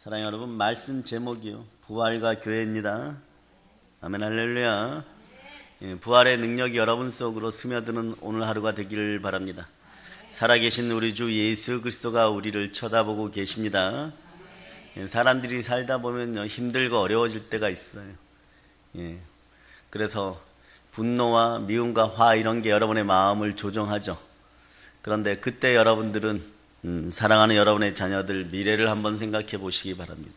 사랑하는 여러분, 말씀 제목이요, 부활과 교회입니다. 아멘, 할렐루야. 부활의 능력이 여러분 속으로 스며드는 오늘 하루가 되기를 바랍니다. 살아계신 우리 주 예수 그리스도가 우리를 쳐다보고 계십니다. 사람들이 살다 보면 힘들고 어려워질 때가 있어요. 그래서 분노와 미움과 화 이런 게 여러분의 마음을 조종하죠. 그런데 그때 여러분들은 사랑하는 여러분의 자녀들 미래를 한번 생각해 보시기 바랍니다.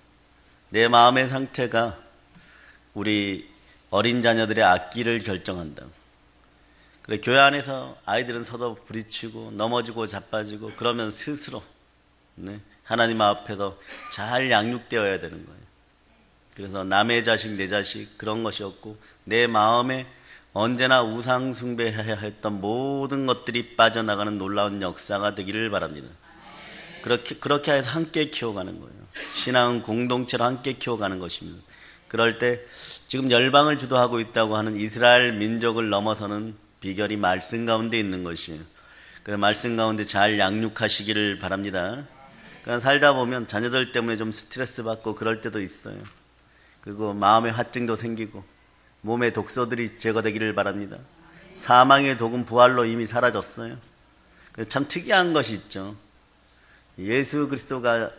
내 마음의 상태가 우리 어린 자녀들의 앞길을 결정한다. 그래, 교회 안에서 아이들은 서로 부딪히고 넘어지고 자빠지고 그러면 스스로 하나님 앞에서 잘 양육되어야 되는 거예요. 그래서 남의 자식 내 자식 그런 것이 없고 내 마음에 언제나 우상 숭배해야 했던 모든 것들이 빠져나가는 놀라운 역사가 되기를 바랍니다. 그렇게 해서 함께 키워가는 거예요. 신앙은 공동체로 함께 키워가는 것입니다. 그럴 때 지금 열방을 주도하고 있다고 하는 이스라엘 민족을 넘어서는 비결이 말씀 가운데 있는 것이에요. 그래서 말씀 가운데 잘 양육하시기를 바랍니다. 그냥 살다 보면 자녀들 때문에 좀 스트레스 받고 그럴 때도 있어요. 그리고 마음의 화증도 생기고 몸의 독소들이 제거되기를 바랍니다. 사망의 독은 부활로 이미 사라졌어요. 참 특이한 것이 있죠. 예수 그리스도가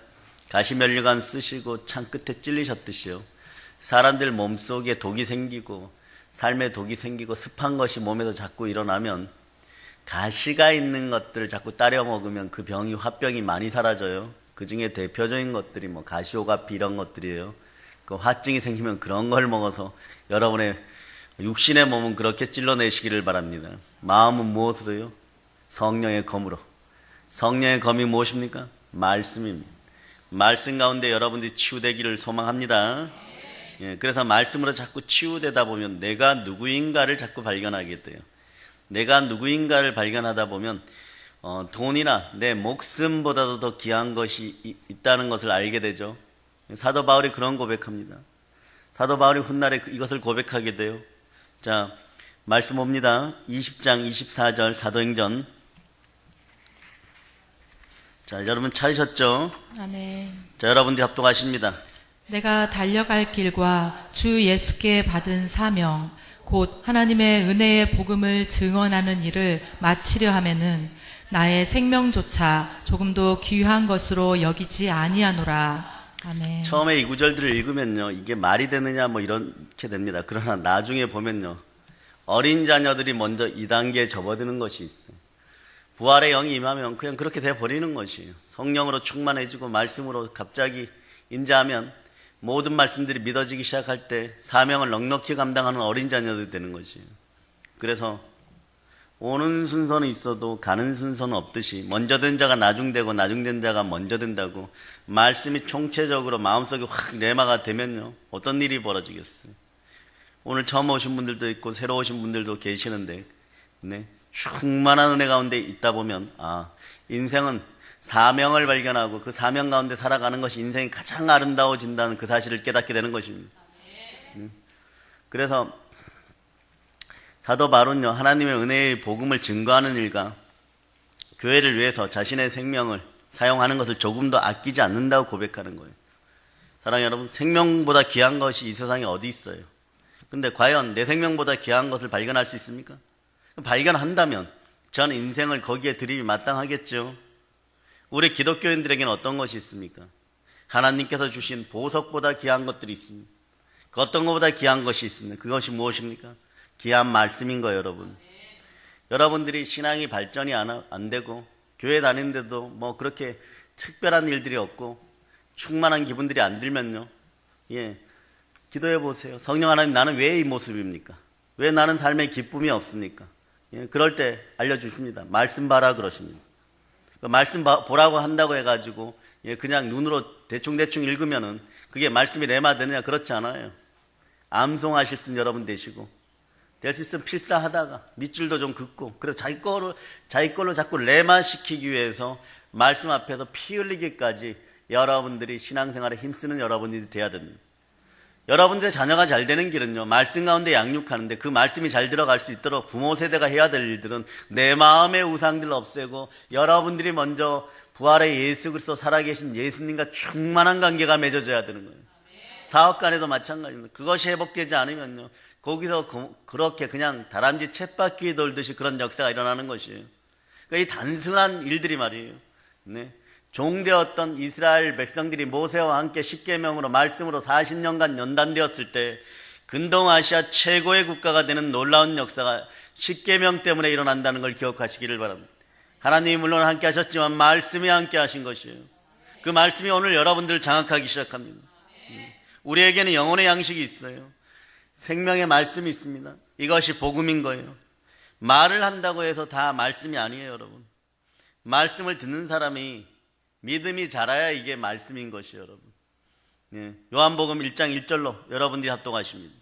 가시면류관 쓰시고 창 끝에 찔리셨듯이요, 사람들 몸속에 독이 생기고 삶에 독이 생기고 습한 것이 몸에서 자꾸 일어나면 가시가 있는 것들을 자꾸 따려 먹으면 그 병이 화병이 많이 사라져요. 그 중에 대표적인 것들이 가시오가피 이런 것들이에요. 그 화증이 생기면 그런 걸 먹어서 여러분의 육신의 몸은 그렇게 찔러내시기를 바랍니다. 마음은 무엇으로요? 성령의 검으로. 성령의 검이 무엇입니까? 말씀입니다. 말씀 가운데 여러분들이 치유되기를 소망합니다. 그래서 말씀으로 자꾸 치유되다 보면 내가 누구인가를 자꾸 발견하게 돼요. 내가 누구인가를 발견하다 보면 돈이나 내 목숨보다도 더 귀한 것이 있다는 것을 알게 되죠. 사도 바울이 그런 고백합니다. 사도 바울이 훗날에 이것을 고백하게 돼요. 자, 말씀 봅니다. 20장 24절 사도행전. 자, 여러분 찾으셨죠? 아멘. 자, 여러분들이 합독하십니다. 내가 달려갈 길과 주 예수께 받은 사명, 곧 하나님의 은혜의 복음을 증언하는 일을 마치려 하면은 나의 생명조차 조금도 귀한 것으로 여기지 아니하노라. 아멘. 처음에 이 구절들을 읽으면요, 이게 말이 되느냐 이렇게 됩니다. 그러나 나중에 보면요, 어린 자녀들이 먼저 2단계에 접어드는 것이 있어요. 부활의 영이 임하면 그냥 그렇게 돼버리는 것이에요. 성령으로 충만해지고 말씀으로 갑자기 임재하면 모든 말씀들이 믿어지기 시작할 때 사명을 넉넉히 감당하는 어린 자녀들이 되는 것이에요. 그래서 오는 순서는 있어도 가는 순서는 없듯이 먼저 된 자가 나중되고 나중된 자가 먼저 된다고 말씀이 총체적으로 마음속에 확 내마가 되면요, 어떤 일이 벌어지겠어요. 오늘 처음 오신 분들도 있고 새로 오신 분들도 계시는데 충만한 은혜 가운데 있다 보면 인생은 사명을 발견하고 그 사명 가운데 살아가는 것이 인생이 가장 아름다워진다는 그 사실을 깨닫게 되는 것입니다. 그래서 사도 바울은요, 하나님의 은혜의 복음을 증거하는 일과 교회를 위해서 자신의 생명을 사용하는 것을 조금도 아끼지 않는다고 고백하는 거예요. 사랑하는 여러분, 생명보다 귀한 것이 이 세상에 어디 있어요? 근데 과연 내 생명보다 귀한 것을 발견할 수 있습니까? 발견한다면 전 인생을 거기에 드림이 마땅하겠죠. 우리 기독교인들에게는 어떤 것이 있습니까? 하나님께서 주신 보석보다 귀한 것들이 있습니다. 그 어떤 것보다 귀한 것이 있습니다. 그것이 무엇입니까? 귀한 말씀인 거예요, 여러분. 여러분들이 신앙이 발전이 안 되고 교회 다니는데도 그렇게 특별한 일들이 없고 충만한 기분들이 안 들면요, 기도해 보세요. 성령 하나님, 나는 왜 이 모습입니까? 왜 나는 삶에 기쁨이 없습니까? 그럴 때 알려주십니다. 말씀 봐라 그러십니다. 말씀 보라고 한다고 해가지고 그냥 눈으로 대충 읽으면은 그게 말씀이 레마되느냐? 그렇지 않아요. 암송하실 수 있는 여러분 되시고, 될 수 있으면 필사하다가 밑줄도 좀 긋고, 그래서 자기 걸로 자꾸 레마시키기 위해서 말씀 앞에서 피 흘리기까지 여러분들이 신앙생활에 힘쓰는 여러분들이 돼야 됩니다. 여러분들의 자녀가 잘 되는 길은요, 말씀 가운데 양육하는데 그 말씀이 잘 들어갈 수 있도록 부모 세대가 해야 될 일들은 내 마음의 우상들을 없애고 여러분들이 먼저 부활의 예수 그리스도 살아계신 예수님과 충만한 관계가 맺어져야 되는 거예요. 사업 간에도 마찬가지입니다. 그것이 회복되지 않으면요, 거기서 그렇게 그냥 다람쥐 쳇바퀴 돌듯이 그런 역사가 일어나는 것이에요. 그러니까 이 단순한 일들이 말이에요. 네. 종되었던 이스라엘 백성들이 모세와 함께 십계명으로 말씀으로 40년간 연단되었을 때 근동아시아 최고의 국가가 되는 놀라운 역사가 십계명 때문에 일어난다는 걸 기억하시기를 바랍니다. 하나님이 물론 함께 하셨지만 말씀이 함께 하신 것이에요. 그 말씀이 오늘 여러분들을 장악하기 시작합니다. 우리에게는 영혼의 양식이 있어요. 생명의 말씀이 있습니다. 이것이 복음인 거예요. 말을 한다고 해서 다 말씀이 아니에요, 여러분. 말씀을 듣는 사람이 믿음이 자라야 이게 말씀인 것이에요, 여러분. 예. 요한복음 1장 1절로 여러분들이 합독하십니다.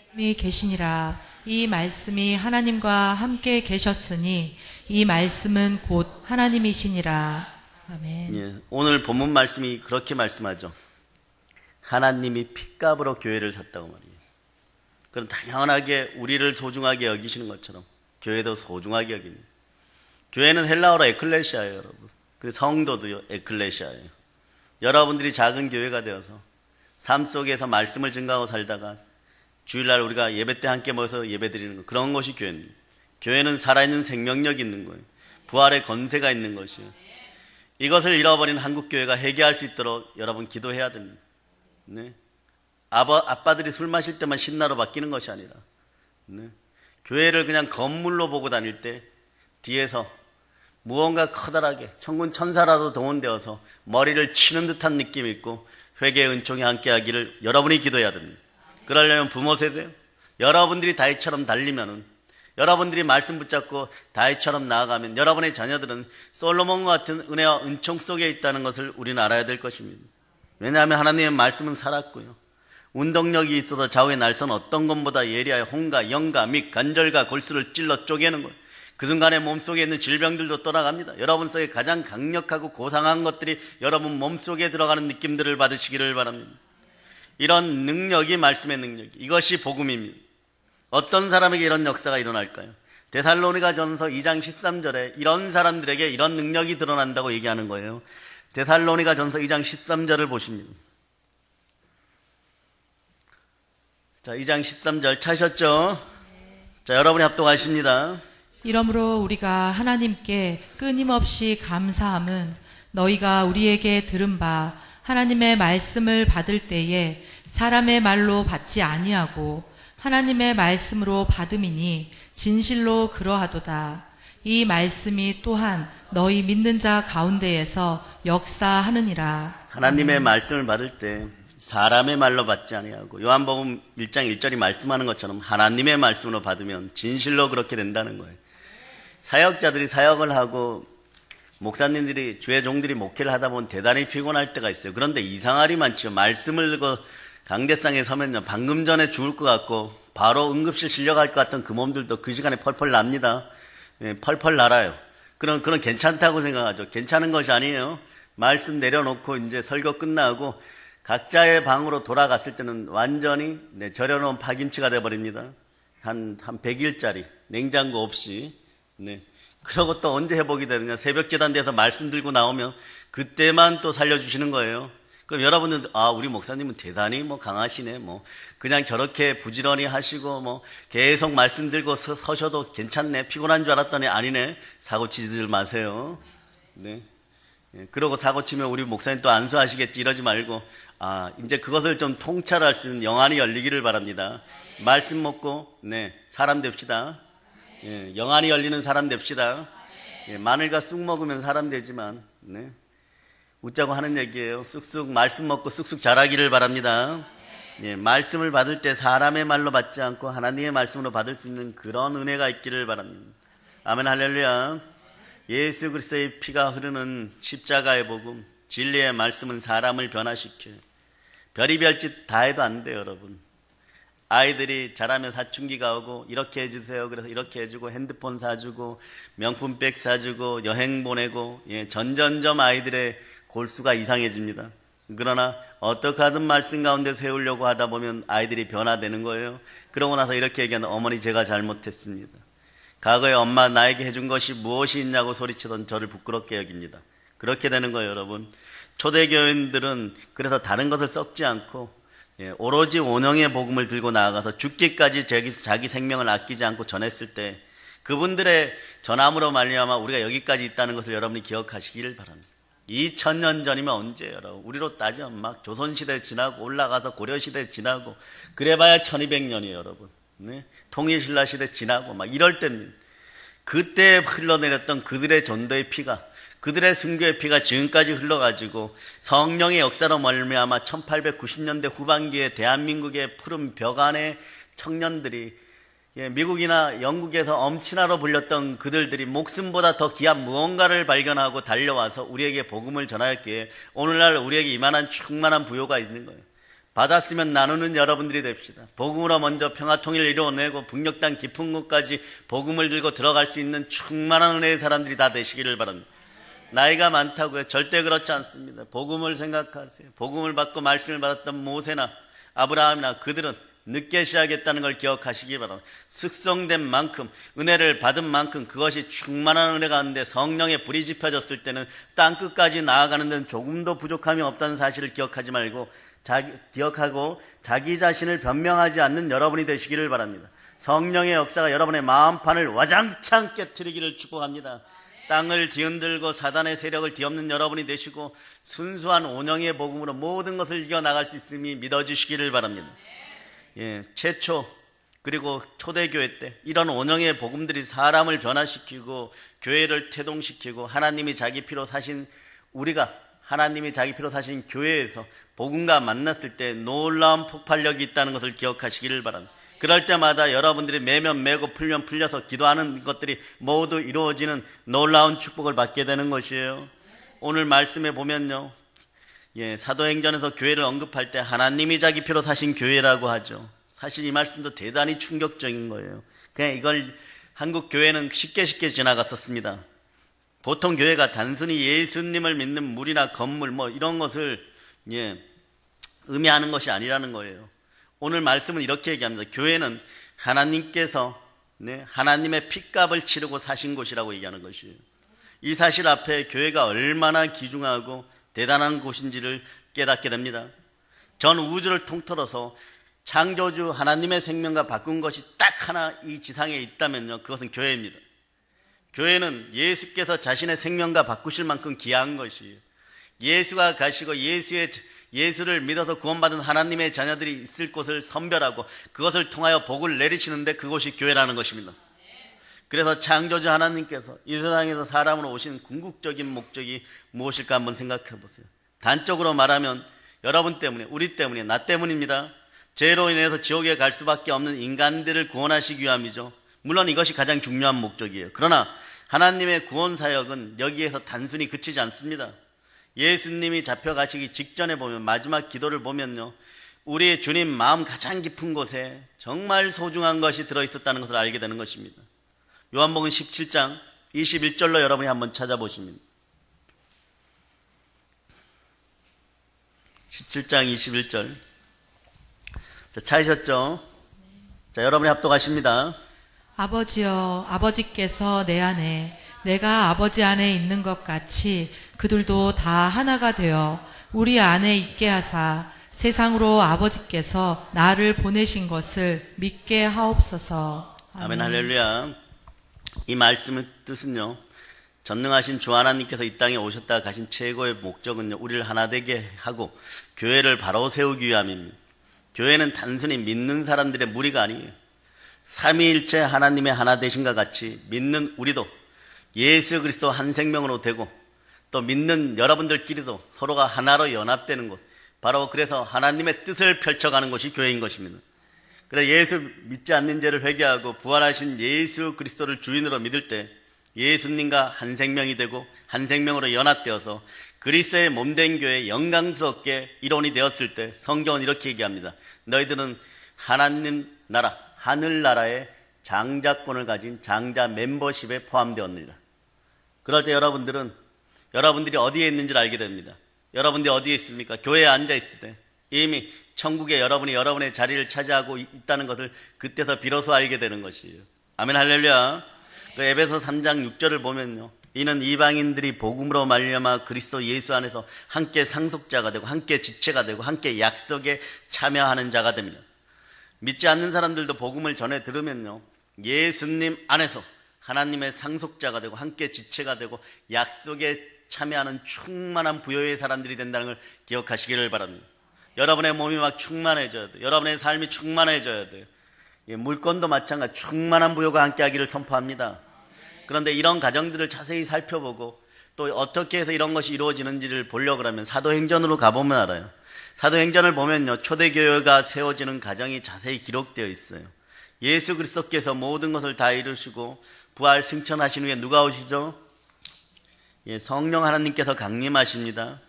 말씀이 계시니라. 이 말씀이 하나님과 함께 계셨으니 이 말씀은 곧 하나님이시니라. 아멘. 예. 오늘 본문 말씀이 그렇게 말씀하죠. 하나님이 핏값으로 교회를 샀다고 말이에요. 그럼 당연하게 우리를 소중하게 여기시는 것처럼 교회도 소중하게 여깁니다. 교회는 헬라어로 에클레시아예요, 여러분. 그 성도도요, 에클레시아예요. 여러분들이 작은 교회가 되어서 삶 속에서 말씀을 증거하고 살다가 주일날 우리가 예배 때 함께 모여서 예배 드리는 거, 그런 것이 교회입니다. 교회는 살아있는 생명력이 있는 거예요. 부활의 권세가 있는 것이에요. 이것을 잃어버린 한국교회가 회개할 수 있도록 여러분 기도해야 됩니다. 네. 아빠들이 술 마실 때만 신나로 바뀌는 것이 아니라, 네. 교회를 그냥 건물로 보고 다닐 때 뒤에서 무언가 커다랗게 천군 천사라도 동원되어서 머리를 치는 듯한 느낌이 있고 회개의 은총이 함께하기를 여러분이 기도해야 됩니다. 그러려면 부모 세대, 여러분들이 다윗처럼 달리면은, 여러분들이 말씀 붙잡고 다윗처럼 나아가면 여러분의 자녀들은 솔로몬과 같은 은혜와 은총 속에 있다는 것을 우리는 알아야 될 것입니다. 왜냐하면 하나님의 말씀은 살았고요, 운동력이 있어서 좌우의 날선 어떤 것보다 예리하여 홍과 영과 및 관절과 골수를 찔러 쪼개는 거예요. 그 순간에 몸속에 있는 질병들도 떠나갑니다. 여러분 속에 가장 강력하고 고상한 것들이 여러분 몸속에 들어가는 느낌들을 받으시기를 바랍니다. 이런 능력이 말씀의 능력, 이것이 복음입니다. 어떤 사람에게 이런 역사가 일어날까요? 데살로니가전서 2장 13절에 이런 사람들에게 이런 능력이 드러난다고 얘기하는 거예요. 데살로니가전서 2장 13절을 보십니다. 자, 2장 13절 찾으셨죠? 자, 여러분이 합독하십니다. 이러므로 우리가 하나님께 끊임없이 감사함은 너희가 우리에게 들은 바 하나님의 말씀을 받을 때에 사람의 말로 받지 아니하고 하나님의 말씀으로 받음이니 진실로 그러하도다. 이 말씀이 또한 너희 믿는 자 가운데에서 역사하느니라. 하나님의 말씀을 받을 때 사람의 말로 받지 아니하고, 요한복음 1장 1절이 말씀하는 것처럼 하나님의 말씀으로 받으면 진실로 그렇게 된다는 거예요. 사역자들이 사역을 하고 목사님들이, 주의 종들이 목회를 하다 보면 대단히 피곤할 때가 있어요. 그런데 이상할이 많죠. 말씀을 들고 강대상에 서면요, 방금 전에 죽을 것 같고 바로 응급실 실려갈 것 같던 그 몸들도 그 시간에 펄펄 납니다. 예, 펄펄 날아요. 그런 괜찮다고 생각하죠. 괜찮은 것이 아니에요. 말씀 내려놓고 이제 설교 끝나고 각자의 방으로 돌아갔을 때는 완전히 절여놓은 파김치가 돼버립니다. 한 100일짜리 냉장고 없이. 네. 그러고 또 언제 회복이 되느냐, 새벽 제단돼서 말씀 들고 나오면 그때만 또 살려주시는 거예요. 그럼 여러분은 우리 목사님은 대단히 강하시네, 그냥 저렇게 부지런히 하시고 계속 말씀 들고 서셔도 괜찮네, 피곤한 줄 알았더니 아니네. 사고 치지들 마세요. 네. 그러고 사고 치면 우리 목사님 또 안수하시겠지 이러지 말고, 이제 그것을 좀 통찰할 수 있는 영안이 열리기를 바랍니다. 말씀 먹고 사람 됩시다. 영안이 열리는 사람 됩시다. 마늘과 쑥 먹으면 사람 되지만, 웃자고 하는 얘기예요. 쑥쑥 말씀 먹고 쑥쑥 자라기를 바랍니다. 말씀을 받을 때 사람의 말로 받지 않고 하나님의 말씀으로 받을 수 있는 그런 은혜가 있기를 바랍니다. 아멘, 할렐루야. 예수 그리스도의 피가 흐르는 십자가의 복음, 진리의 말씀은 사람을 변화시켜요. 별의별 짓 다 해도 안 돼요, 여러분. 아이들이 자라면 사춘기가 오고 이렇게 해주세요, 그래서 이렇게 해주고 핸드폰 사주고 명품백 사주고 여행 보내고, 전전점 아이들의 골수가 이상해집니다. 그러나 어떻게 하든 말씀 가운데 세우려고 하다 보면 아이들이 변화되는 거예요. 그러고 나서 이렇게 얘기하는, 어머니 제가 잘못했습니다. 과거에 엄마 나에게 해준 것이 무엇이 있냐고 소리치던 저를 부끄럽게 여깁니다. 그렇게 되는 거예요, 여러분. 초대교인들은 그래서 다른 것을 썩지 않고 오로지 온영의 복음을 들고 나아가서 죽기까지 자기 생명을 아끼지 않고 전했을 때 그분들의 전함으로 말미암아 우리가 여기까지 있다는 것을 여러분이 기억하시기를 바랍니다. 2000년 전이면 언제예요, 여러분? 우리로 따지면 막 조선시대 지나고 올라가서 고려시대 지나고 그래봐야 1200년이에요, 여러분. 네? 통일신라 시대 지나고 막 이럴 때입니다. 그때 흘러내렸던 그들의 전도의 피가, 그들의 순교의 피가 지금까지 흘러가지고 성령의 역사로 말미암아 1890년대 후반기에 대한민국의 푸른 벽 안에 청년들이 미국이나 영국에서 엄친아로 불렸던 그들이 목숨보다 더 귀한 무언가를 발견하고 달려와서 우리에게 복음을 전하였기에 오늘날 우리에게 이만한 충만한 부요가 있는 거예요. 받았으면 나누는 여러분들이 됩시다. 복음으로 먼저 평화통일을 이루어내고 북녘 땅 깊은 곳까지 복음을 들고 들어갈 수 있는 충만한 은혜의 사람들이 다 되시기를 바랍니다. 나이가 많다고요? 절대 그렇지 않습니다. 복음을 생각하세요. 복음을 받고 말씀을 받았던 모세나 아브라함이나 그들은 늦게 시작했다는 걸 기억하시기 바랍니다. 숙성된 만큼, 은혜를 받은 만큼 그것이 충만한 은혜 가운데 성령의 불이 지펴졌을 때는 땅끝까지 나아가는 데는 조금도 부족함이 없다는 사실을 기억하지 말고 기억하고 자기 자신을 변명하지 않는 여러분이 되시기를 바랍니다. 성령의 역사가 여러분의 마음판을 와장창 깨트리기를 축복합니다. 땅을 뒤흔들고 사단의 세력을 뒤엎는 여러분이 되시고 순수한 온영의 복음으로 모든 것을 이겨나갈 수 있음이 믿어주시기를 바랍니다. 최초 그리고 초대교회 때 이런 온영의 복음들이 사람을 변화시키고 교회를 태동시키고 하나님이 자기 피로 사신 우리가 하나님이 자기 피로 사신 교회에서 복음과 만났을 때 놀라운 폭발력이 있다는 것을 기억하시기를 바랍니다. 그럴 때마다 여러분들이 매면 매고 풀면 풀려서 기도하는 것들이 모두 이루어지는 놀라운 축복을 받게 되는 것이에요. 오늘 말씀에 보면요, 사도행전에서 교회를 언급할 때 하나님이 자기 피로 사신 교회라고 하죠. 사실 이 말씀도 대단히 충격적인 거예요. 그냥 이걸 한국 교회는 쉽게 지나갔었습니다. 보통 교회가 단순히 예수님을 믿는 물이나 건물 뭐 이런 것을 의미하는 것이 아니라는 거예요. 오늘 말씀은 이렇게 얘기합니다. 교회는 하나님께서 하나님의 핏값을 치르고 사신 곳이라고 얘기하는 것이에요. 이 사실 앞에 교회가 얼마나 귀중하고 대단한 곳인지를 깨닫게 됩니다. 전 우주를 통틀어서 창조주 하나님의 생명과 바꾼 것이 딱 하나 이 지상에 있다면요, 그것은 교회입니다. 교회는 예수께서 자신의 생명과 바꾸실 만큼 귀한 것이에요. 예수가 가시고 예수를 믿어서 구원받은 하나님의 자녀들이 있을 곳을 선별하고 그것을 통하여 복을 내리시는데 그곳이 교회라는 것입니다. 그래서 창조주 하나님께서 이 세상에서 사람으로 오신 궁극적인 목적이 무엇일까 한번 생각해 보세요. 단적으로 말하면 여러분 때문에, 우리 때문에, 나 때문입니다. 죄로 인해서 지옥에 갈 수밖에 없는 인간들을 구원하시기 위함이죠. 물론 이것이 가장 중요한 목적이에요. 그러나 하나님의 구원 사역은 여기에서 단순히 그치지 않습니다. 예수님이 잡혀가시기 직전에 보면, 마지막 기도를 보면요, 우리 주님 마음 가장 깊은 곳에 정말 소중한 것이 들어있었다는 것을 알게 되는 것입니다. 요한복음 17장 21절로 여러분이 한번 찾아보십니다. 17장 21절. 자, 찾으셨죠? 자, 여러분이 합독하십니다. 아버지여, 아버지께서 내 안에, 내가 아버지 안에 있는 것 같이 그들도 다 하나가 되어 우리 안에 있게 하사 세상으로 아버지께서 나를 보내신 것을 믿게 하옵소서. 아멘. 할렐루야. 이 말씀의 뜻은요, 전능하신 주 하나님께서 이 땅에 오셨다가 가신 최고의 목적은요, 우리를 하나 되게 하고 교회를 바로 세우기 위함입니다. 교회는 단순히 믿는 사람들의 무리가 아니에요. 삼위일체 하나님의 하나 되신과 같이 믿는 우리도 예수 그리스도 한 생명으로 되고 또 믿는 여러분들끼리도 서로가 하나로 연합되는 곳, 바로 그래서 하나님의 뜻을 펼쳐가는 것이 교회인 것입니다. 그래서 예수 믿지 않는 죄를 회개하고 부활하신 예수 그리스도를 주인으로 믿을 때 예수님과 한 생명이 되고 한 생명으로 연합되어서 그리스도의 몸된 교회 영광스럽게 일원이 되었을 때 성경은 이렇게 얘기합니다. 너희들은 하나님 나라, 하늘나라의 장자권을 가진 장자 멤버십에 포함되었느니라. 그럴 때 여러분들이 어디에 있는지를 알게 됩니다. 여러분들이 어디에 있습니까? 교회에 앉아 있을 때 이미 천국에 여러분이 여러분의 자리를 차지하고 있다는 것을 그때서 비로소 알게 되는 것이에요. 아멘 할렐루야. 그 에베소 3장 6절을 보면요, 이는 이방인들이 복음으로 말미암아 그리스도 예수 안에서 함께 상속자가 되고 함께 지체가 되고 함께 약속에 참여하는 자가 됩니다. 믿지 않는 사람들도 복음을 전해 들으면요, 예수님 안에서 하나님의 상속자가 되고 함께 지체가 되고 약속에 참여하는 충만한 부요의 사람들이 된다는 걸 기억하시기를 바랍니다. 여러분의 몸이 막 충만해져야 돼요. 여러분의 삶이 충만해져야 돼요. 물건도 마찬가지 충만한 부요가 함께하기를 선포합니다. 그런데 이런 가정들을 자세히 살펴보고 또 어떻게 해서 이런 것이 이루어지는지를 보려고 하면 사도행전으로 가보면 알아요. 사도행전을 보면요, 초대교회가 세워지는 과정이 자세히 기록되어 있어요. 예수 그리스도께서 모든 것을 다 이루시고 부활 승천하신 후에 누가 오시죠? 성령 하나님께서 강림하십니다.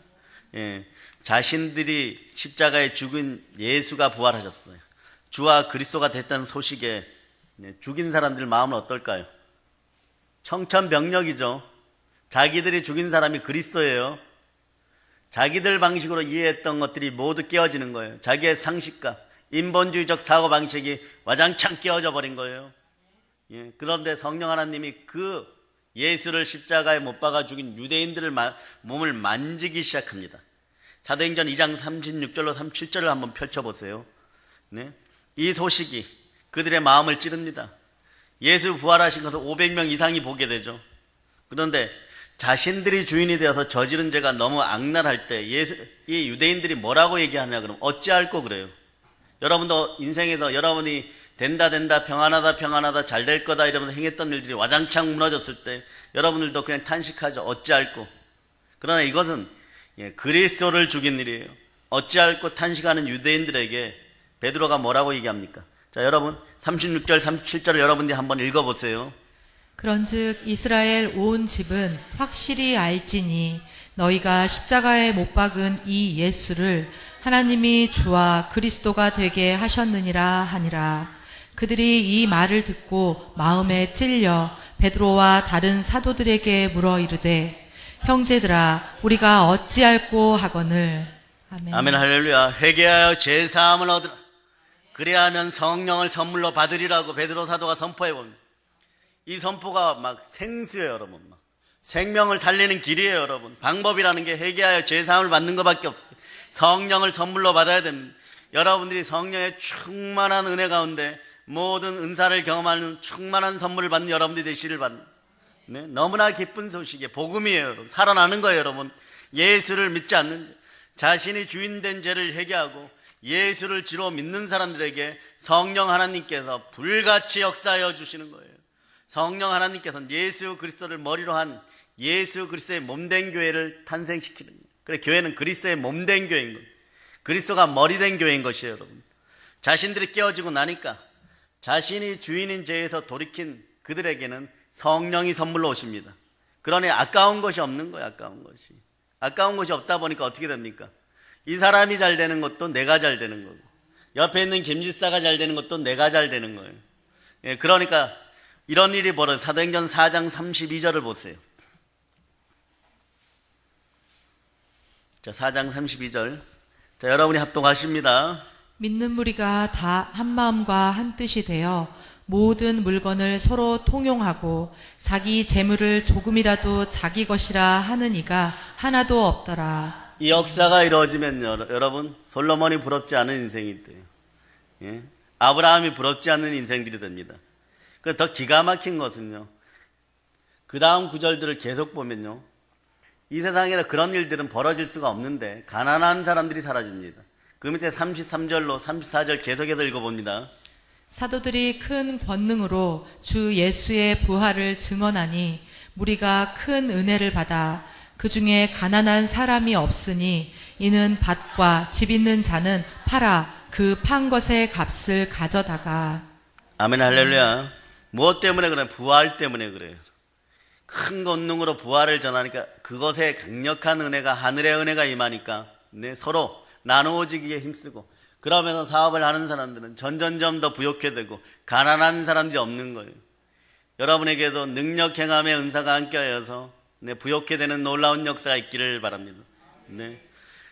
자신들이 십자가에 죽은 예수가 부활하셨어요. 주와 그리스도가 됐다는 소식에 죽인 사람들 마음은 어떨까요? 청천벽력이죠. 자기들이 죽인 사람이 그리스도예요. 자기들 방식으로 이해했던 것들이 모두 깨어지는 거예요. 자기의 상식과 인본주의적 사고방식이 와장창 깨어져 버린 거예요. 그런데 성령 하나님이 그 예수를 십자가에 못 박아 죽인 유대인들을 몸을 만지기 시작합니다. 사도행전 2장 36절로 37절을 한번 펼쳐보세요. 이 소식이 그들의 마음을 찌릅니다. 예수 부활하신 것을 500명 이상이 보게 되죠. 그런데 자신들이 주인이 되어서 저지른 죄가 너무 악랄할 때 이 유대인들이 뭐라고 얘기하냐 그러면 어찌할꼬 그래요. 여러분도 인생에서 여러분이 된다 평안하다 잘 될 거다 이러면서 행했던 일들이 와장창 무너졌을 때 여러분들도 그냥 탄식하죠. 어찌할꼬. 그러나 이것은 그리스도를 죽인 일이에요. 어찌할꼬 탄식하는 유대인들에게 베드로가 뭐라고 얘기합니까? 자, 여러분 36절 37절을 여러분들이 한번 읽어보세요. 그런즉 이스라엘 온 집은 확실히 알지니 너희가 십자가에 못 박은 이 예수를 하나님이 주와 그리스도가 되게 하셨느니라 하니라. 그들이 이 말을 듣고 마음에 찔려 베드로와 다른 사도들에게 물어 이르되 형제들아 우리가 어찌할꼬 하거늘. 아멘. 아멘 할렐루야. 회개하여 죄사함을 얻으라. 그래야 하면 성령을 선물로 받으리라고 베드로 사도가 선포해 봅니다. 이 선포가 막 생수예요, 여러분. 막 생명을 살리는 길이에요, 여러분. 방법이라는 게 회개하여 죄사함을 받는 것밖에 없어요. 성령을 선물로 받아야 됩니다. 여러분들이 성령의 충만한 은혜 가운데 모든 은사를 경험하는 충만한 선물을 받는 여러분들이 되시를 바랍니다. 너무나 기쁜 소식이 복음이에요, 여러분. 살아나는 거예요, 여러분. 예수를 믿지 않는 자신이 주인된 죄를 회개하고 예수를 주로 믿는 사람들에게 성령 하나님께서 불같이 역사하여 주시는 거예요. 성령 하나님께서는 예수 그리스도를 머리로 한 예수 그리스도의 몸된 교회를 탄생시키는 거예요. 그래, 교회는 그리스도의 몸된 교회인 거예요. 그리스도가 머리된 교회인 것이에요, 여러분. 자신들이 깨어지고 나니까 자신이 주인인 죄에서 돌이킨 그들에게는 성령이 선물로 오십니다. 그러니 아까운 것이 없는 거예요. 아까운 것이 없다 보니까 어떻게 됩니까? 이 사람이 잘 되는 것도 내가 잘 되는 거고 옆에 있는 김지사가 잘 되는 것도 내가 잘 되는 거예요. 그러니까 이런 일이 벌어져. 사도행전 4장 32절을 보세요. 자, 4장 32절. 자, 여러분이 합독하십니다. 믿는 무리가 다 한 마음과 한 뜻이 되어 모든 물건을 서로 통용하고 자기 재물을 조금이라도 자기 것이라 하는 이가 하나도 없더라. 이 역사가 이루어지면요, 여러분, 솔로몬이 부럽지 않은 인생이 돼요. 아브라함이 부럽지 않은 인생들이 됩니다. 더 기가 막힌 것은요, 그 다음 구절들을 계속 보면요, 이 세상에서 그런 일들은 벌어질 수가 없는데 가난한 사람들이 사라집니다. 그 밑에 33절로 34절 계속해서 읽어봅니다. 사도들이 큰 권능으로 주 예수의 부활을 증언하니 무리가 큰 은혜를 받아 그 중에 가난한 사람이 없으니 이는 밭과 집 있는 자는 팔아 그 판 것의 값을 가져다가. 아멘 할렐루야. 무엇 때문에 그래? 부활 때문에 그래요. 큰 권능으로 부활을 전하니까 그것에 강력한 은혜가, 하늘의 은혜가 임하니까 서로 나누어지기에 힘쓰고, 그러면서 사업을 하는 사람들은 점점 더 부욕해 되고 가난한 사람들이 없는 거예요. 여러분에게도 능력 행함의 은사가 함께하여서 부욕해 되는 놀라운 역사가 있기를 바랍니다.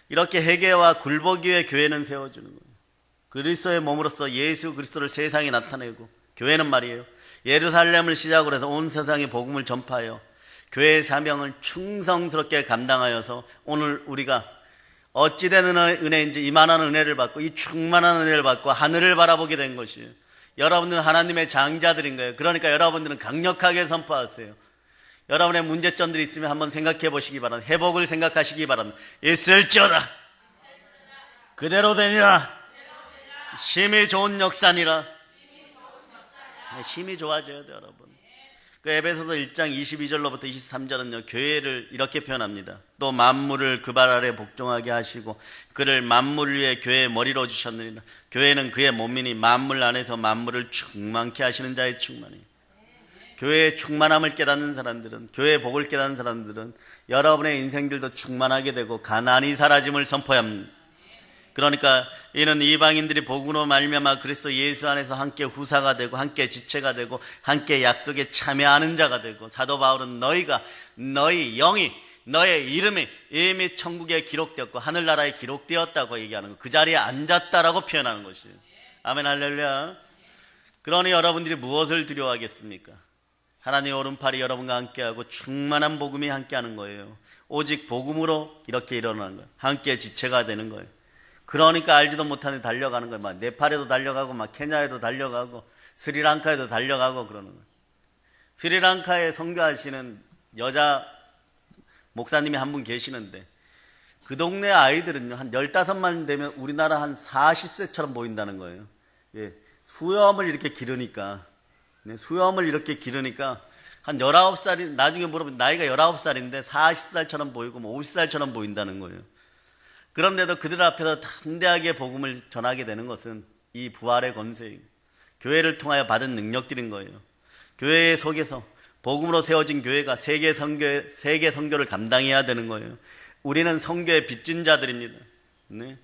이렇게 회개와 굴복 위에 교회는 세워주는 거예요. 그리스도의 몸으로서 예수 그리스도를 세상에 나타내고, 교회는 말이에요, 예루살렘을 시작으로 해서 온 세상에 복음을 전파하여 교회의 사명을 충성스럽게 감당하여서 오늘 우리가 어찌된 은혜인지 이만한 은혜를 받고, 이 충만한 은혜를 받고 하늘을 바라보게 된 것이에요. 여러분들은 하나님의 장자들인 거예요. 그러니까 여러분들은 강력하게 선포하세요. 여러분의 문제점들이 있으면 한번 생각해 보시기 바랍니다. 회복을 생각하시기 바랍니다. 있을지어다 그대로 되니라. 심히 좋은 역사니라. 심히 좋아져야 돼요, 여러분. 그 에베소서 1장 22절로부터 23절은요, 교회를 이렇게 표현합니다. 또 만물을 그 발 아래 복종하게 하시고 그를 만물 위에 교회의 머리로 주셨느니라. 교회는 그의 몸이니 만물 안에서 만물을 충만케 하시는 자의 충만이에요. 교회의 충만함을 깨닫는 사람들은, 교회의 복을 깨닫는 사람들은 여러분의 인생들도 충만하게 되고 가난이 사라짐을 선포해야 합니다. 그러니까 이는 이방인들이 복음으로 말미암아 그리스도 예수 안에서 함께 후사가 되고 함께 지체가 되고 함께 약속에 참여하는 자가 되고, 사도 바울은 너희 영이, 너의 이름이 이미 천국에 기록되었고 하늘나라에 기록되었다고 얘기하는 거, 그 자리에 앉았다라고 표현하는 것이에요. 아멘, 할렐루야. 그러니 여러분들이 무엇을 두려워하겠습니까? 하나님의 오른팔이 여러분과 함께하고 충만한 복음이 함께하는 거예요. 오직 복음으로 이렇게 일어나는 거예요. 함께 지체가 되는 거예요. 그러니까 알지도 못하는 데 달려가는 거예요. 막 네팔에도 달려가고 막 케냐에도 달려가고 스리랑카에도 달려가고 그러는 거예요. 스리랑카에 선교하시는 여자 목사님이 한 분 계시는데, 그 동네 아이들은요, 한 15만 되면 우리나라 한 40세처럼 보인다는 거예요. 예, 수염을 이렇게 기르니까 한 19살이, 나중에 물어보면 나이가 19살인데 40살처럼 보이고 50살처럼 보인다는 거예요. 그런데도 그들 앞에서 담대하게 복음을 전하게 되는 것은 이 부활의 권세예요. 교회를 통하여 받은 능력들인 거예요. 교회 속에서 복음으로 세워진 교회가 세계 선교를 감당해야 되는 거예요. 우리는 선교의 빚진 자들입니다. 네.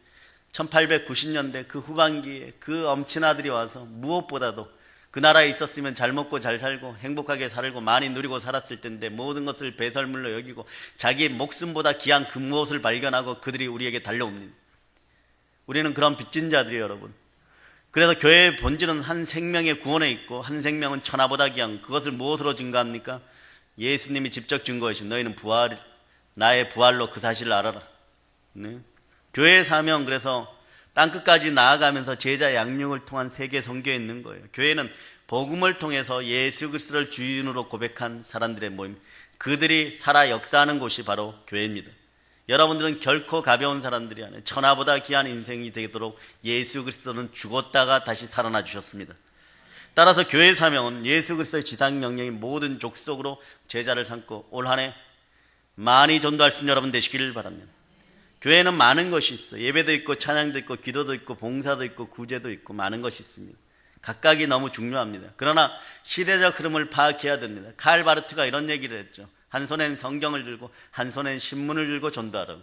1890년대 그 후반기에 그 엄친 아들이 와서 무엇보다도 그 나라에 있었으면 잘 먹고 잘 살고 행복하게 살고 많이 누리고 살았을 텐데, 모든 것을 배설물로 여기고 자기 목숨보다 귀한 그 무엇을 발견하고 그들이 우리에게 달려옵니다. 우리는 그런 빚진 자들이에요, 여러분. 그래서 교회의 본질은 한 생명의 구원에 있고 한 생명은 천하보다 귀한, 그것을 무엇으로 증거합니까? 예수님이 직접 증거하신, 너희는 나의 부활로 그 사실을 알아라. 네. 교회의 사명, 그래서 땅끝까지 나아가면서 제자 양육을 통한 세계 선교에 있는 거예요. 교회는 복음을 통해서 예수 그리스도를 주인으로 고백한 사람들의 모임, 그들이 살아 역사하는 곳이 바로 교회입니다. 여러분들은 결코 가벼운 사람들이 아니에요. 천하보다 귀한 인생이 되도록 예수 그리스도는 죽었다가 다시 살아나 주셨습니다. 따라서 교회의 사명은 예수 그리스도의 지상 명령인 모든 족속으로 제자를 삼고 올 한 해 많이 전도할 수 있는 여러분 되시기를 바랍니다. 교회는 많은 것이 있어요. 예배도 있고 찬양도 있고 기도도 있고 봉사도 있고 구제도 있고 많은 것이 있습니다. 각각이 너무 중요합니다. 그러나 시대적 흐름을 파악해야 됩니다. 칼 바르트가 이런 얘기를 했죠. 한 손엔 성경을 들고 한 손엔 신문을 들고 전도하라고.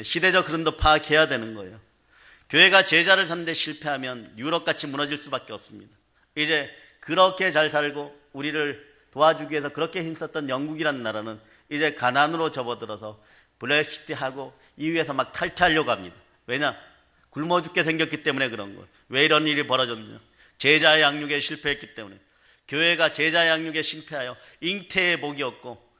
시대적 흐름도 파악해야 되는 거예요. 교회가 제자를 삼는데 실패하면 유럽같이 무너질 수밖에 없습니다. 이제 그렇게 잘 살고 우리를 도와주기 위해서 그렇게 힘썼던 영국이라는 나라는 이제 가난으로 접어들어서 브렉시트하고 EU에서 막 탈퇴하려고 합니다. 왜냐? 굶어 죽게 생겼기 때문에 그런 거예요. 왜 이런 일이 벌어졌느냐? 제자 양육에 실패했기 때문에. 교회가 제자 양육에 실패하여 잉태의 복이 없고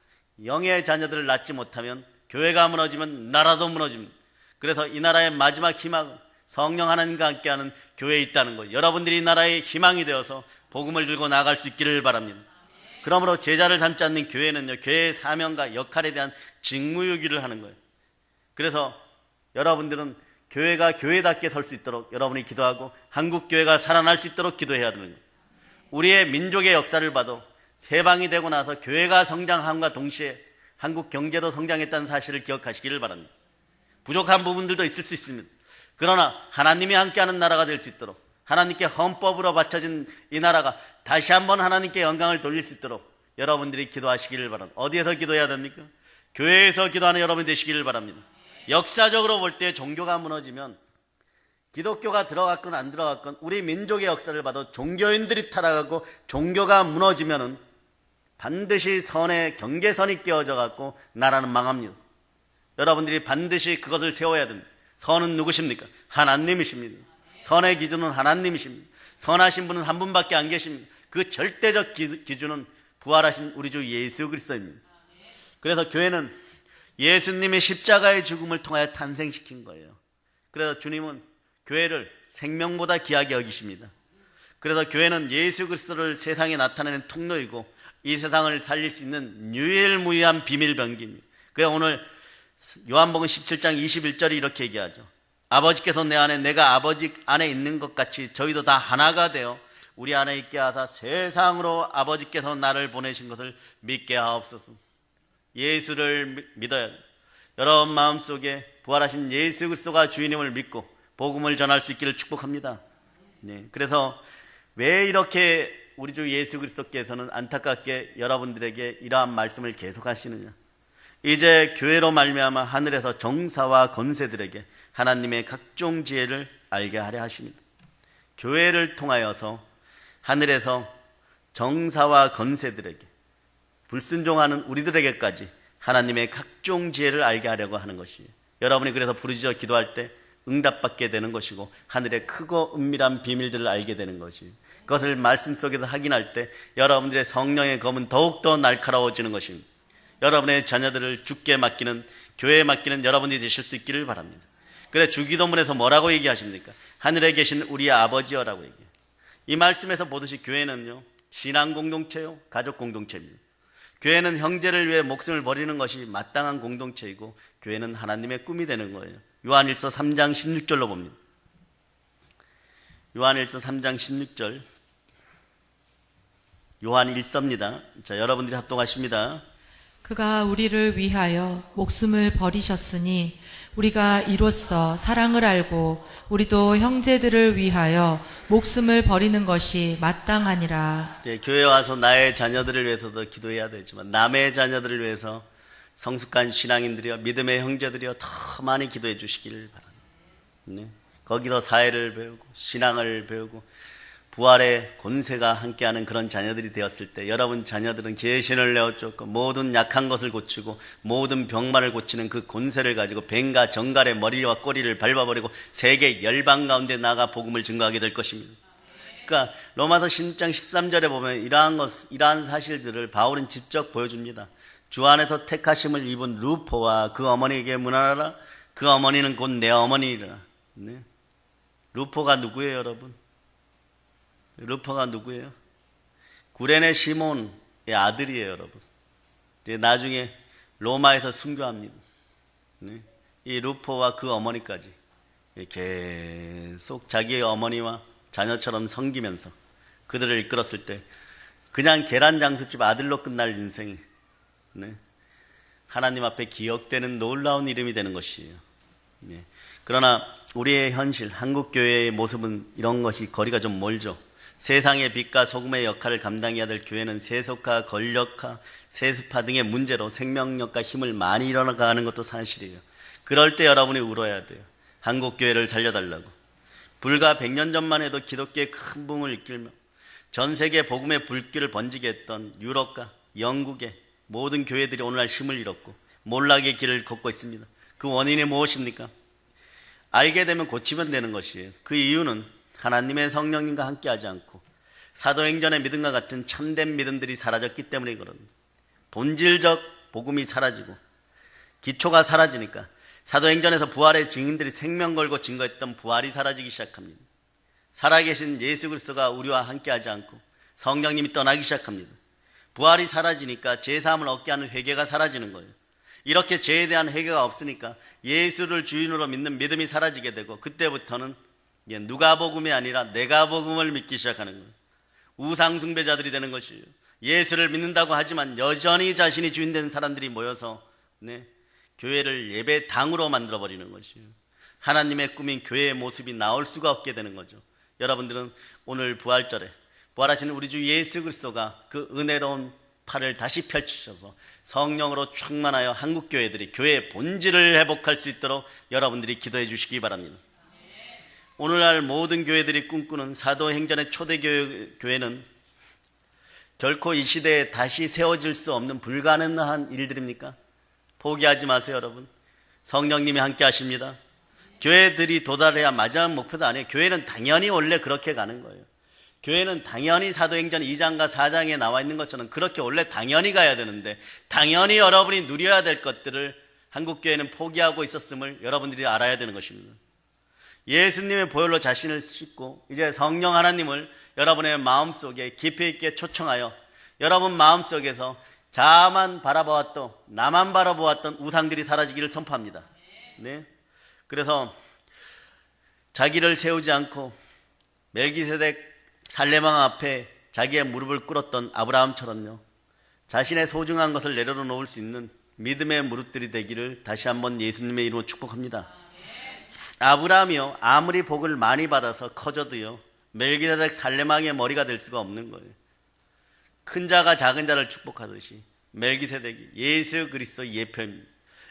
영의 자녀들을 낳지 못하면 교회가 무너지면 나라도 무너집니다. 그래서 이 나라의 마지막 희망은 성령 하나님과 함께하는 교회에 있다는 거예요. 여러분들이 이 나라의 희망이 되어서 복음을 들고 나아갈 수 있기를 바랍니다. 그러므로 제자를 삼지 않는 교회는요, 교회의 사명과 역할에 대한 직무유기를 하는 거예요. 그래서 여러분들은 교회가 교회답게 설 수 있도록 여러분이 기도하고 한국 교회가 살아날 수 있도록 기도해야 되는 거예요. 우리의 민족의 역사를 봐도 세방이 되고 나서 교회가 성장함과 동시에 한국 경제도 성장했다는 사실을 기억하시기를 바랍니다. 부족한 부분들도 있을 수 있습니다. 그러나 하나님이 함께하는 나라가 될 수 있도록, 하나님께 헌법으로 바쳐진 이 나라가 다시 한번 하나님께 영광을 돌릴 수 있도록 여러분들이 기도하시기를 바랍니다. 어디에서 기도해야 됩니까? 교회에서 기도하는 여러분이 되시기를 바랍니다. 역사적으로 볼 때 종교가 무너지면, 기독교가 들어갔건 안 들어갔건 우리 민족의 역사를 봐도 종교인들이 타락하고 종교가 무너지면은 반드시 선의 경계선이 깨어져 갖고 나라는 망합니다. 여러분들이 반드시 그것을 세워야 됩니다. 선은 누구십니까? 하나님이십니다. 선의 기준은 하나님이십니다. 선하신 분은 한 분밖에 안 계십니다. 그 절대적 기준은 부활하신 우리 주 예수 그리스도입니다. 그래서 교회는 예수님의 십자가의 죽음을 통하여 탄생시킨 거예요. 그래서 주님은 교회를 생명보다 귀하게 여기십니다. 그래서 교회는 예수 그리스도를 세상에 나타내는 통로이고 이 세상을 살릴 수 있는 유일무이한 비밀병기입니다. 그래서 오늘 요한복음 17장 21절이 이렇게 얘기하죠. 아버지께서 내 안에 내가 아버지 안에 있는 것 같이 저희도 다 하나가 되어 우리 안에 있게 하사 세상으로 아버지께서 나를 보내신 것을 믿게 하옵소서. 예수를 믿어야 돼요. 여러분 마음속에 부활하신 예수 그리스도가 주인임을 믿고 복음을 전할 수 있기를 축복합니다. 네, 그래서 왜 이렇게 우리 주 예수 그리스도께서는 안타깝게 여러분들에게 이러한 말씀을 계속하시느냐. 이제 교회로 말미암아 하늘에서 정사와 권세들에게 하나님의 각종 지혜를 알게 하려 하십니다. 교회를 통하여서 하늘에서 정사와 권세들에게 불순종하는 우리들에게까지 하나님의 각종 지혜를 알게 하려고 하는 것이에요. 여러분이 그래서 부르짖어 기도할 때 응답받게 되는 것이고 하늘의 크고 은밀한 비밀들을 알게 되는 것이에요. 그것을 말씀 속에서 확인할 때 여러분들의 성령의 검은 더욱더 날카로워지는 것입니다. 여러분의 자녀들을 주께 맡기는, 교회에 맡기는 여러분이 되실 수 있기를 바랍니다. 그래 주기도문에서 뭐라고 얘기하십니까? 하늘에 계신 우리 아버지여라고 얘기해요. 이 말씀에서 보듯이 교회는요, 신앙 공동체요, 가족 공동체입니다. 교회는 형제를 위해 목숨을 버리는 것이 마땅한 공동체이고 교회는 하나님의 꿈이 되는 거예요. 요한일서 3장 16절로 봅니다. 요한일서 3장 16절. 요한일서입니다. 자, 여러분들이 합동하십니다. 그가 우리를 위하여 목숨을 버리셨으니 우리가 이로써 사랑을 알고 우리도 형제들을 위하여 목숨을 버리는 것이 마땅하니라. 예, 교회에 와서 나의 자녀들을 위해서도 기도해야 되지만 남의 자녀들을 위해서 성숙한 신앙인들이여 믿음의 형제들이여 더 많이 기도해 주시기를 바랍니다. 네? 거기서 사회를 배우고 신앙을 배우고 부활의 권세가 함께하는 그런 자녀들이 되었을 때 여러분 자녀들은 계신을 내어쫓고 모든 약한 것을 고치고 모든 병만을 고치는 그 권세를 가지고 뱀과 정갈의 머리와 꼬리를 밟아버리고 세계 열방 가운데 나가 복음을 증거하게 될 것입니다. 그러니까 로마서 10장 13절에 보면 이러한 사실들을 바울은 직접 보여줍니다. 주 안에서 택하심을 입은 루포와 그 어머니에게 문안하라. 그 어머니는 곧 내 어머니이라. 네. 루포가 누구예요, 여러분? 루포가 누구예요? 구레네 시몬의 아들이에요, 여러분. 나중에 로마에서 순교합니다. 네. 이 루포와 그 어머니까지 계속 자기의 어머니와 자녀처럼 섬기면서 그들을 이끌었을 때 그냥 계란장수집 아들로 끝날 인생이 네. 하나님 앞에 기억되는 놀라운 이름이 되는 것이에요. 네. 그러나 우리의 현실, 한국교회의 모습은 이런 것이 거리가 좀 멀죠. 세상의 빛과 소금의 역할을 감당해야 될 교회는 세속화, 권력화, 세습화 등의 문제로 생명력과 힘을 많이 잃어가는 것도 사실이에요. 그럴 때 여러분이 울어야 돼요. 한국교회를 살려달라고. 불과 100년 전만 해도 기독교의 큰 붐을 일으키며 전 세계 복음의 불길을 번지게 했던 유럽과 영국의 모든 교회들이 오늘날 힘을 잃었고 몰락의 길을 걷고 있습니다. 그 원인이 무엇입니까? 알게 되면 고치면 되는 것이에요. 그 이유는 하나님의 성령님과 함께하지 않고 사도행전의 믿음과 같은 참된 믿음들이 사라졌기 때문에 그럽니다. 본질적 복음이 사라지고 기초가 사라지니까 사도행전에서 부활의 증인들이 생명 걸고 증거했던 부활이 사라지기 시작합니다. 살아계신 예수 그리스도가 우리와 함께하지 않고 성령님이 떠나기 시작합니다. 부활이 사라지니까 죄사함을 얻게 하는 회개가 사라지는 거예요. 이렇게 죄에 대한 회개가 없으니까 예수를 주인으로 믿는 믿음이 사라지게 되고 그때부터는 누가 복음이 아니라 내가 복음을 믿기 시작하는 거예요. 우상 숭배자들이 되는 것이에요. 예수를 믿는다고 하지만 여전히 자신이 주인 된 사람들이 모여서 교회를 예배당으로 만들어버리는 것이에요. 하나님의 꿈인 교회의 모습이 나올 수가 없게 되는 거죠. 여러분들은 오늘 부활절에 부활하시는 우리 주 예수 그리스도가 그 은혜로운 팔을 다시 펼치셔서 성령으로 충만하여 한국교회들이 교회의 본질을 회복할 수 있도록 여러분들이 기도해 주시기 바랍니다. 오늘날 모든 교회들이 꿈꾸는 사도행전의 초대교회는 결코 이 시대에 다시 세워질 수 없는 불가능한 일들입니까? 포기하지 마세요, 여러분. 성령님이 함께 하십니다. 교회들이 도달해야 마지막 목표도 아니에요. 교회는 당연히 원래 그렇게 가는 거예요. 교회는 당연히 사도행전 2장과 4장에 나와 있는 것처럼 그렇게 원래 당연히 가야 되는데, 당연히 여러분이 누려야 될 것들을 한국교회는 포기하고 있었음을 여러분들이 알아야 되는 것입니다. 예수님의 보혈로 자신을 씻고 이제 성령 하나님을 여러분의 마음속에 깊이 있게 초청하여 여러분 마음속에서 자만 바라보았던, 나만 바라보았던 우상들이 사라지기를 선포합니다. 네. 그래서 자기를 세우지 않고 멜기세덱 살레망 앞에 자기의 무릎을 꿇었던 아브라함처럼요, 자신의 소중한 것을 내려놓을 수 있는 믿음의 무릎들이 되기를 다시 한번 예수님의 이름으로 축복합니다. 아브라함이요, 아무리 복을 많이 받아서 커져도요, 멜기세덱 살레망의 머리가 될 수가 없는 거예요. 큰 자가 작은 자를 축복하듯이 멜기세덱이 예수 그리스도의 예표입니다.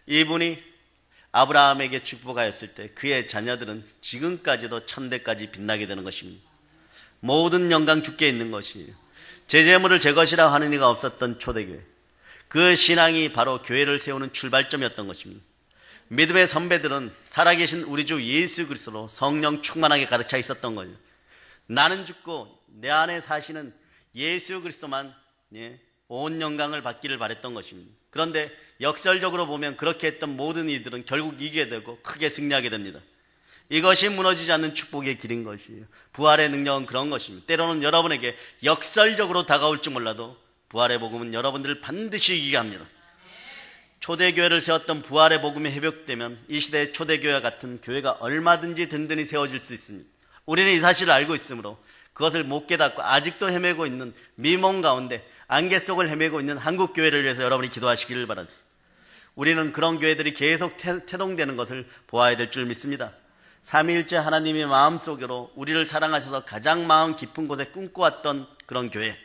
이분이 아브라함에게 축복하였을 때 그의 자녀들은 지금까지도 천대까지 빛나게 되는 것입니다. 모든 영광 주께 있는 것이에요. 제 재물을 제 것이라 하는 이가 없었던 초대교회, 그 신앙이 바로 교회를 세우는 출발점이었던 것입니다. 믿음의 선배들은 살아계신 우리 주 예수 그리스도로 성령 충만하게 가득 차 있었던 거예요. 나는 죽고 내 안에 사시는 예수 그리스도만 온 영광을 받기를 바랬던 것입니다. 그런데 역설적으로 보면 그렇게 했던 모든 이들은 결국 이기게 되고 크게 승리하게 됩니다. 이것이 무너지지 않는 축복의 길인 것이에요. 부활의 능력은 그런 것입니다. 때로는 여러분에게 역설적으로 다가올지 몰라도 부활의 복음은 여러분들을 반드시 이기게 합니다. 초대교회를 세웠던 부활의 복음이 회복되면 이 시대의 초대교회와 같은 교회가 얼마든지 든든히 세워질 수 있습니다. 우리는 이 사실을 알고 있으므로 그것을 못 깨닫고 아직도 헤매고 있는 미몽 가운데 안개 속을 헤매고 있는 한국교회를 위해서 여러분이 기도하시기를 바랍니다. 우리는 그런 교회들이 계속 태동되는 것을 보아야 될 줄 믿습니다. 삼위일체 하나님의 마음속으로 우리를 사랑하셔서 가장 마음 깊은 곳에 꿈꿔왔던 그런 교회,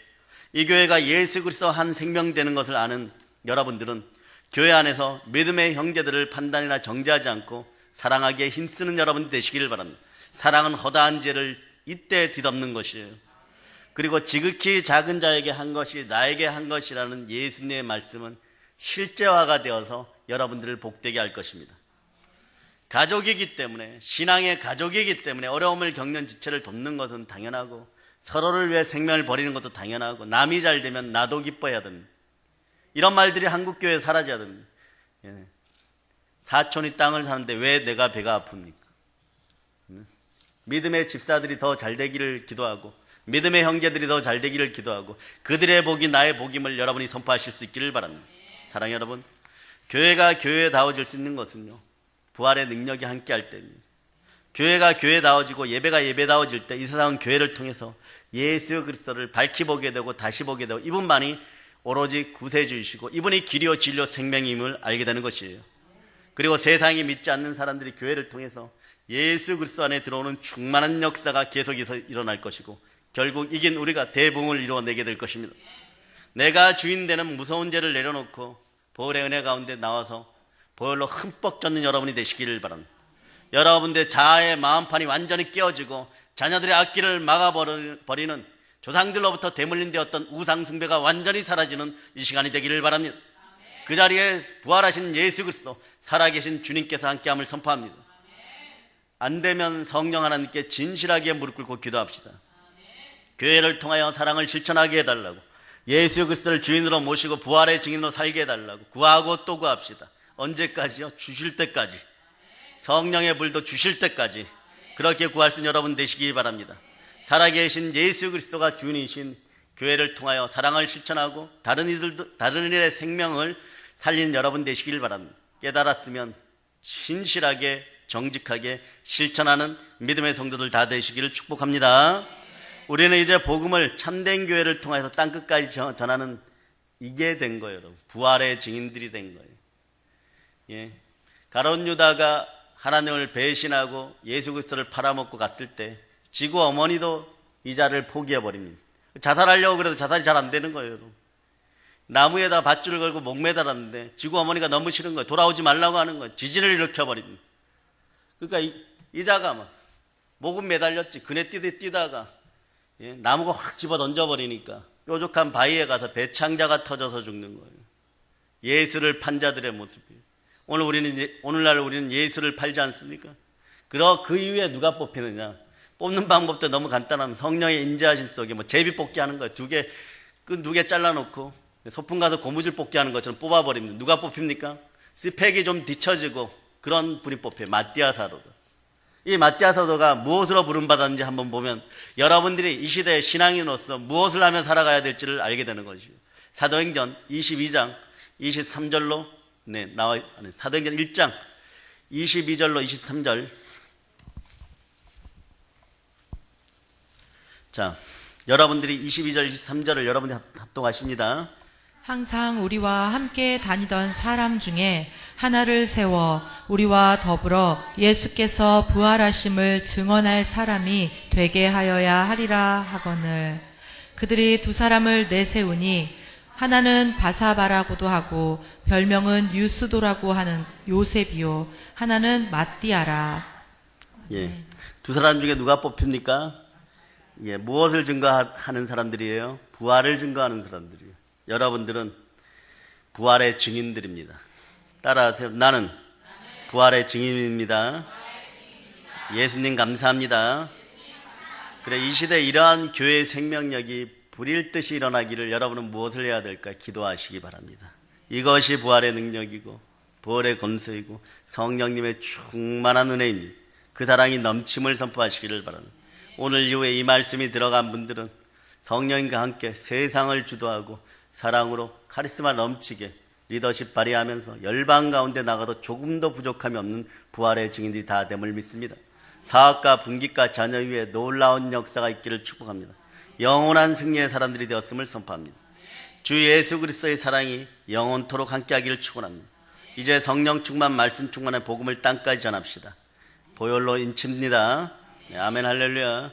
이 교회가 예수 그리스도 한 생명 되는 것을 아는 여러분들은 교회 안에서 믿음의 형제들을 판단이나 정죄하지 않고 사랑하기에 힘쓰는 여러분 되시기를 바랍니다. 사랑은 허다한 죄를 이때 뒤덮는 것이에요. 그리고 지극히 작은 자에게 한 것이 나에게 한 것이라는 예수님의 말씀은 실제화가 되어서 여러분들을 복되게 할 것입니다. 가족이기 때문에, 신앙의 가족이기 때문에 어려움을 겪는 지체를 돕는 것은 당연하고, 서로를 위해 생명을 버리는 것도 당연하고, 남이 잘 되면 나도 기뻐해야 됩니다. 이런 말들이 한국교회에 사라져야 됩니다. 사촌이 땅을 사는데 왜 내가 배가 아픕니까? 믿음의 집사들이 더 잘 되기를 기도하고, 믿음의 형제들이 더 잘 되기를 기도하고, 그들의 복이 나의 복임을 여러분이 선포하실 수 있기를 바랍니다. 사랑하는 여러분, 교회가 교회다워질 수 있는 것은요, 부활의 능력이 함께 할 때입니다. 교회가 교회다워지고 예배가 예배다워질 때 이 세상은 교회를 통해서 예수 그리스도를 밝히 보게 되고 다시 보게 되고, 이분만이 오로지 구세주이시고 이분이 길이요 진리요 생명임을 알게 되는 것이에요. 그리고 세상이 믿지 않는 사람들이 교회를 통해서 예수 그리스도 안에 들어오는 충만한 역사가 계속해서 일어날 것이고, 결국 이긴 우리가 대붕을 이루어내게 될 것입니다. 내가 주인 되는 무서운 죄를 내려놓고 보혈의 은혜 가운데 나와서 보혈로 흠뻑 젖는 여러분이 되시기를 바랍니다. 여러분들의 자아의 마음판이 완전히 깨어지고 자녀들의 악기를 막아버리는 조상들로부터 대물림 되었던 우상숭배가 완전히 사라지는 이 시간이 되기를 바랍니다. 그 자리에 부활하신 예수 그리스도 살아계신 주님께서 함께함을 선포합니다. 안 되면 성령 하나님께 진실하게 무릎 꿇고 기도합시다. 교회를 통하여 사랑을 실천하게 해달라고, 예수 그리스도를 주인으로 모시고 부활의 증인으로 살게 해달라고 구하고 또 구합시다. 언제까지요? 주실 때까지. 성령의 불도 주실 때까지 그렇게 구할 수 있는 여러분 되시기 바랍니다. 살아계신 예수 그리스도가 주인이신 교회를 통하여 사랑을 실천하고 다른 이들의 생명을 살리는 여러분 되시길 바랍니다. 깨달았으면 신실하게 정직하게 실천하는 믿음의 성도들 다 되시기를 축복합니다. 우리는 이제 복음을 참된 교회를 통해서 땅끝까지 전하는 이게 된 거예요. 여러분. 부활의 증인들이 된 거예요. 예. 가룟 유다가 하나님을 배신하고 예수 그리스도를 팔아먹고 갔을 때 지구 어머니도 이 자를 포기해버립니다. 자살하려고 그래도 자살이 잘 안 되는 거예요. 여러분. 나무에다 밧줄을 걸고 목 매달았는데 지구 어머니가 너무 싫은 거예요. 돌아오지 말라고 하는 거예요. 지진을 일으켜버립니다. 그러니까 이 자가 막 목은 매달렸지. 그네 뛰다가 나무가 확 집어 던져버리니까 뾰족한 바위에 가서 배창자가 터져서 죽는 거예요. 예수를 판 자들의 모습이에요. 오늘날 우리는 예수를 팔지 않습니까? 그 이후에 누가 뽑히느냐? 뽑는 방법도 너무 간단합니다. 성령의 인자하심 속에 제비 뽑기 하는 거예요. 두 개 잘라놓고 소풍 가서 고무줄 뽑기 하는 것처럼 뽑아버립니다. 누가 뽑힙니까? 스펙이 좀 뒤처지고 그런 분이 뽑혀요. 마띠아 사도. 이 마띠아 사도가 무엇으로 부름받았는지 한번 보면 여러분들이 이 시대의 신앙인으로서 무엇을 하며 살아가야 될지를 알게 되는 것이에요. 사도행전 22장 23절로 나와 사도행전 1장 22절로 23절. 자, 여러분들이 22절 23절을 여러분들이 합독하십니다. 항상 우리와 함께 다니던 사람 중에 하나를 세워 우리와 더불어 예수께서 부활하심을 증언할 사람이 되게 하여야 하리라 하거늘. 그들이 두 사람을 내세우니 하나는 바사바라고도 하고 별명은 유스도라고 하는 요셉이요, 하나는 마띠아라. 예, 두 사람 중에 누가 뽑힙니까? 예, 무엇을 증거하는 사람들이에요? 부활을 증거하는 사람들이에요. 여러분들은 부활의 증인들입니다. 따라하세요. 나는 부활의 증인입니다. 예수님 감사합니다. 그래, 이 시대에 이러한 교회의 생명력이 불일 듯이 일어나기를 여러분은 무엇을 해야 될까? 기도하시기 바랍니다. 이것이 부활의 능력이고 부활의 권세이고 성령님의 충만한 은혜입니다. 그 사랑이 넘침을 선포하시기를 바랍니다. 오늘 이후에 이 말씀이 들어간 분들은 성령님과 함께 세상을 주도하고 사랑으로 카리스마 넘치게 리더십 발휘하면서 열방 가운데 나가도 조금도 부족함이 없는 부활의 증인들이 다 됨을 믿습니다. 사업과 분기과 자녀 위에 놀라운 역사가 있기를 축복합니다. 영원한 승리의 사람들이 되었음을 선포합니다. 주 예수 그리스도의 사랑이 영원토록 함께하기를 축원합니다. 이제 성령 충만 말씀 충만의 복음을 땅까지 전합시다. 보혈로 인칩니다. 아멘 할렐루야.